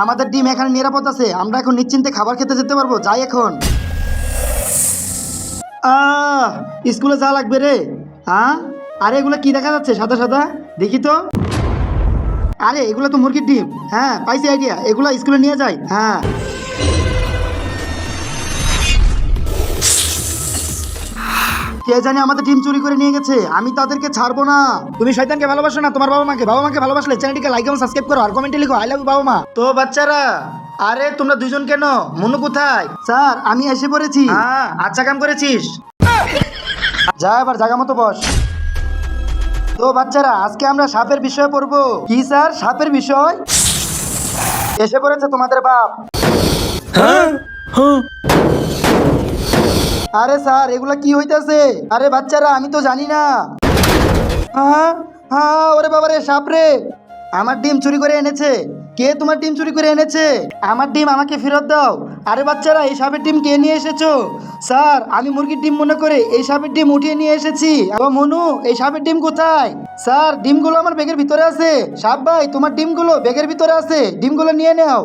আমাদের ডিম এখানে নিরাপদ আছে, আমরা এখন নিশ্চিন্তে খাবার খেতে যেতে পারবো। যাই এখন। স্কুলে যা লাগবে রে। হ্যাঁ, আরে এগুলো কি দেখা যাচ্ছে সাদা সাদা? দেখি তো। আরে এগুলো তো মুরগির ডিম। হ্যাঁ, পাইছি আইডিয়া, এগুলো স্কুলে নিয়ে যাই। হ্যাঁ, কে জানি আমাদের ডিম চুরি করে নিয়ে গেছে, আমি তাদেরকে ছাড়বো না। তুমি শয়তানকে ভালোবাসো না, তোমার বাবা মাকে ভালোবাসলে চ্যানেলটিকে লাইক এবং সাবস্ক্রাইব করো আর কমেন্টে লিখো আই লাভ ইউ বাবা মা। তো বাচ্চারা, আরে তোমরা দুইজন কেন? মনু কোথায়? স্যার আমি এসে পড়েছি। হ্যাঁ, আচ্ছা কাম করেছিস। যা এবার জায়গা মতো বস। তো বাচ্চারা, আজকে আমরা সাপের বিষয়ে পড়বো। কি স্যার, সাপের বিষয়? এসে পড়েছে তোমাদের বাপ। আরে স্যার, এগুলা কি হইতাছে? আরে বাচ্চারা, আমি তো জানি না। হ্যাঁ হ্যাঁ, ওরে বাবা রে, সাপ রে। আমার ডিম চুরি করে এনেছে। কে তোমার ডিম চুরি করে এনেছে? আমার ডিম আমাকে ফেরত দাও। আরে বাচ্চারা, এই সাপের ডিম কে নিয়ে এসেছো? স্যার, আমি মুরগির ডিম মনে করে এই সাপের ডিম উঠিয়ে নিয়ে এসেছি। ও মনু, এই সাপের ডিম কোথায়? স্যার, ডিমগুলো আমার ব্যাগের ভিতরে আছে। সাপ ভাই, তোমার ডিমগুলো ব্যাগের ভিতরে আছে, ডিমগুলো নিয়ে নাও।